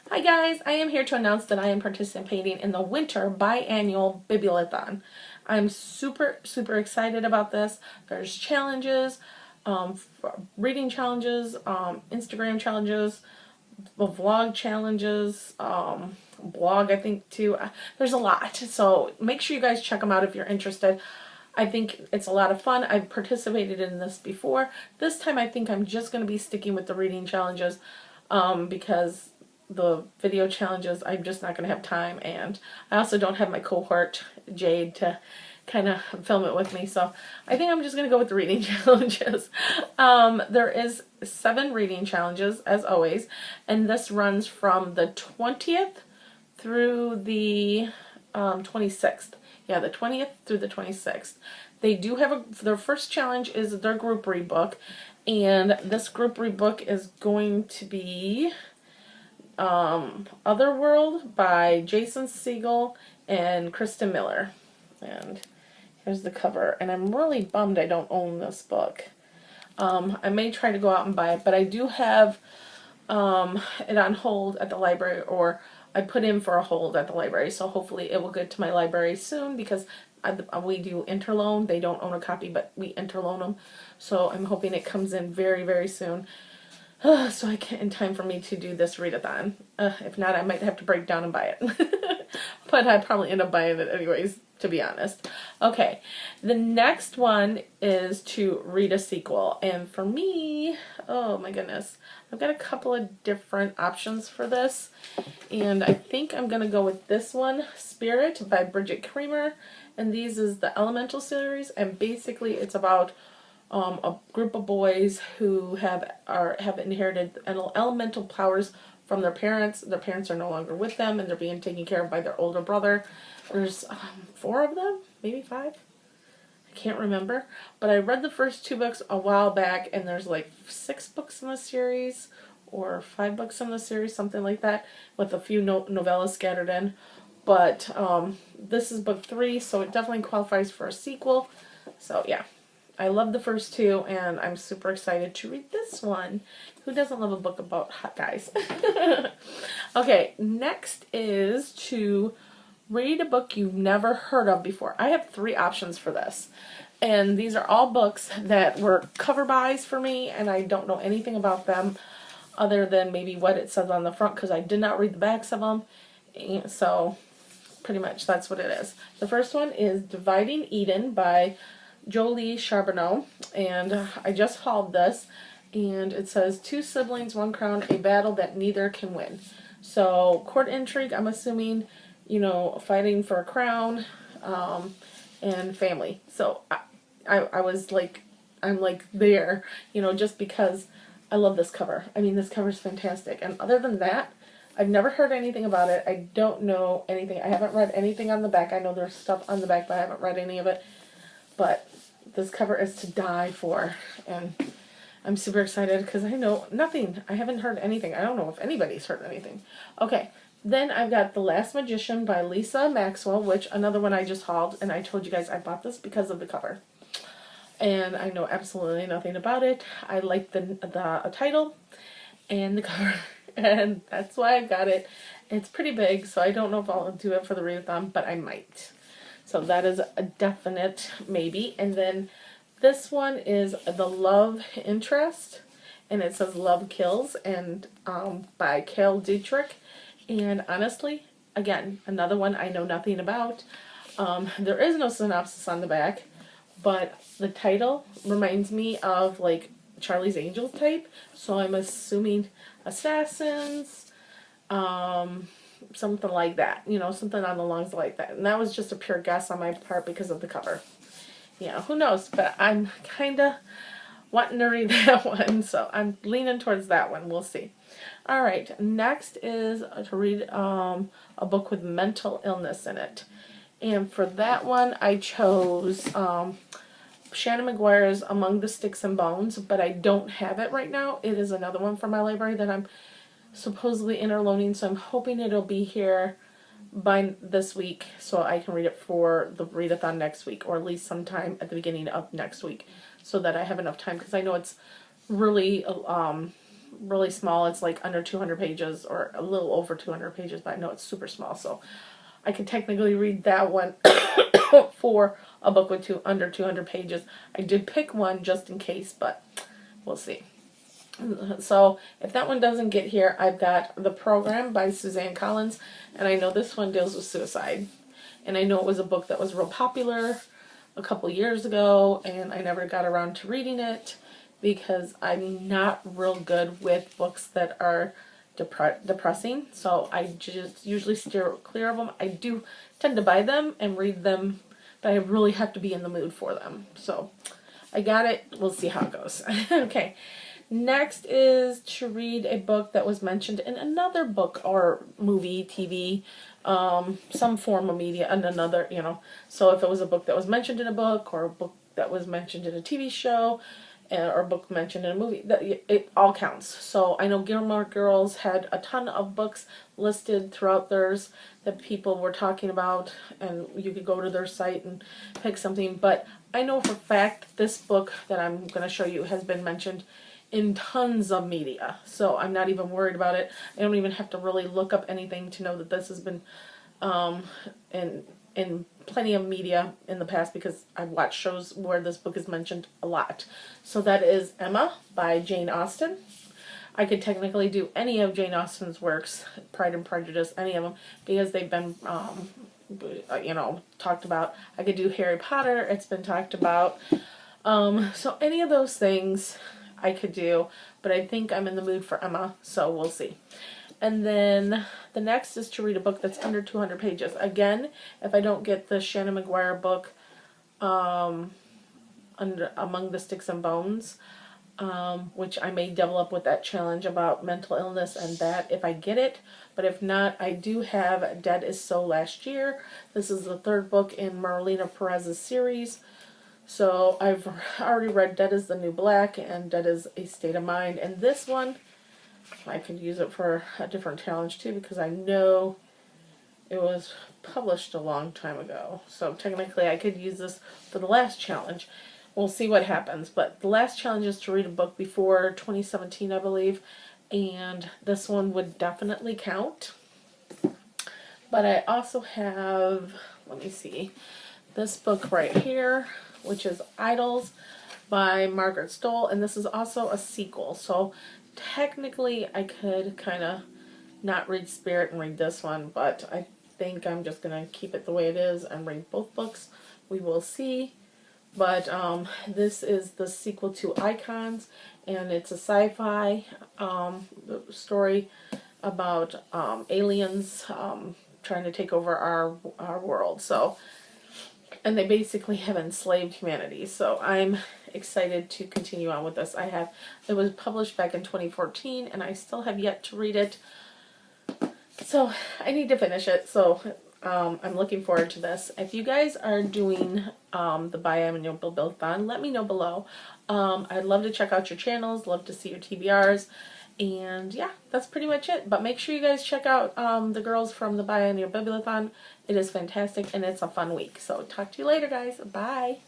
Hi guys, I am here to announce that I am participating in the winter biannual Bibliothon. I'm super excited about this. There's challenges, reading challenges, Instagram challenges, vlog challenges, blog I think too. There's a lot, so make sure you guys check them out if you're interested. I think it's a lot of fun. I've participated in this before. This time I think I'm just going to be sticking with the reading challenges because the video challenges I'm just not going to have time, and I also don't have my cohort Jade to kind of film it with me, so I think I'm just going to go with the reading challenges. There is 7 reading challenges as always, and this runs from the 20th through the 26th. Yeah, the 20th through the 26th. They do have their first challenge is their group read book, and this group read book is going to be Otherworld by Jason Segel and Kristen Miller. And here's the cover, and I'm really bummed I don't own this book. I may try to go out and buy it, but I do have it on hold at the library, or I put in for a hold at the library, so hopefully it will get to my library soon because we do interloan. They don't own a copy, but we interloan them, so I'm hoping it comes in very soon. So I can in time for me to do this readathon. If not, I might have to break down and buy it. But I'd probably end up buying it anyways, to be honest. Okay, the next one is to read a sequel. And for me, oh my goodness, I've got a couple of different options for this. And I think I'm going to go with this one, Spirit by Bridget Creamer. And these is the Elemental series. And basically it's about a group of boys who have inherited elemental powers from their parents. Their parents are no longer with them, and they're being taken care of by their older brother. There's 4 of them, maybe 5. I can't remember. But I read the first 2 books a while back, and there's like 6 books in the series, or 5 books in the series, something like that, with a few novellas scattered in. But this is book 3, so it definitely qualifies for a sequel. So yeah. I love the first 2, and I'm super excited to read this one. Who doesn't love a book about hot guys? Okay, next is to read a book you've never heard of before. I have 3 options for this. And these are all books that were cover buys for me, and I don't know anything about them other than maybe what it says on the front, because I did not read the backs of them. And so, pretty much that's what it is. The first one is Dividing Eden by Jolie Charbonneau, and I just hauled this, and it says 2 siblings, 1 crown, a battle that neither can win. So court intrigue, I'm assuming, you know, fighting for a crown, and family. So I was like, I'm like there, you know, just because I love this cover. I mean, this cover is fantastic, and other than that, I've never heard anything about it. I don't know anything. I haven't read anything on the back. I know there's stuff on the back, but I haven't read any of it. But this cover is to die for, and I'm super excited because I know nothing. I haven't heard anything. I don't know if anybody's heard anything. Okay, then I've got The Last Magician by Lisa Maxwell, which another one I just hauled, and I told you guys I bought this because of the cover. And I know absolutely nothing about it. I like the title and the cover, and that's why I got it. It's pretty big, so I don't know if I'll do it for the readathon, but I might. So that is a definite maybe. And then this one is The Love Interest, and it says Love Kills, and by Cal Dietrich. And honestly, again, another one I know nothing about. There is no synopsis on the back, but the title reminds me of like Charlie's Angels type. So I'm assuming assassins, something like that, you know, something on the lines like that. And that was just a pure guess on my part because of the cover. Yeah, who knows, but I'm kind of wanting to read that one, so I'm leaning towards that one. We'll see. All right, next is to read a book with mental illness in it. And for that one, I chose Shannon McGuire's Among the Sticks and Bones, but I don't have it right now. It is another one from my library that I'm supposedly interloaning, so I'm hoping it'll be here by this week so I can read it for the readathon next week, or at least sometime at the beginning of next week, so that I have enough time, because I know it's really really small. It's like under 200 pages or a little over 200 pages, but I know it's super small, so I can technically read that one for a book with under 200 pages. I did pick one just in case, but we'll see. So if that one doesn't get here, I've got The Program by Suzanne Collins, and I know this one deals with suicide. And I know it was a book that was real popular a couple years ago, and I never got around to reading it because I'm not real good with books that are depressing, so I just usually steer clear of them. I do tend to buy them and read them, but I really have to be in the mood for them. So I got it. We'll see how it goes. Okay. Next is to read a book that was mentioned in another book or movie, TV, some form of media, and another, So if it was a book that was mentioned in a book, or a book that was mentioned in a TV show, or a book mentioned in a movie, it all counts. So I know Gilmore Girls had a ton of books listed throughout theirs that people were talking about, and you could go to their site and pick something. But I know for a fact this book that I'm going to show you has been mentioned in tons of media, so I'm not even worried about it. I don't even have to really look up anything to know that this has been in plenty of media in the past, because I've watched shows where this book is mentioned a lot. So that is Emma by Jane Austen. I could technically do any of Jane Austen's works, Pride and Prejudice, any of them, because they've been talked about. I could do Harry Potter, it's been talked about. So any of those things I could do, but I think I'm in the mood for Emma, so we'll see. And then the next is to read a book that's under 200 pages. Again, if I don't get the Shannon McGuire book, Among the Sticks and Bones, which I may double up with that challenge about mental illness and that if I get it. But if not, I do have Dead Is So Last Year. This is the third book in Marlena Perez's series. So I've already read Dead Is the New Black and Dead Is a State of Mind. And this one, I could use it for a different challenge too, because I know it was published a long time ago. So technically I could use this for the last challenge. We'll see what happens. But the last challenge is to read a book before 2017, I believe. And this one would definitely count. But I also have, let me see, this book right here, which is Idols by Margaret Stoll. And this is also a sequel. So technically I could kind of not read Spirit and read this one, but I think I'm just going to keep it the way it is and read both books. We will see. But this is the sequel to Icons, and it's a sci-fi story about aliens trying to take over our world. So, and they basically have enslaved humanity. So I'm excited to continue on with this. It was published back in 2014, and I still have yet to read it. So I need to finish it. So I'm looking forward to this. If you guys are doing the Biannual Bibliothon, let me know below. I'd love to check out your channels, love to see your TBRs, and yeah, that's pretty much it. But make sure you guys check out the girls from the Biannual Bibliothon. It is fantastic, and it's a fun week. So talk to you later, guys. Bye.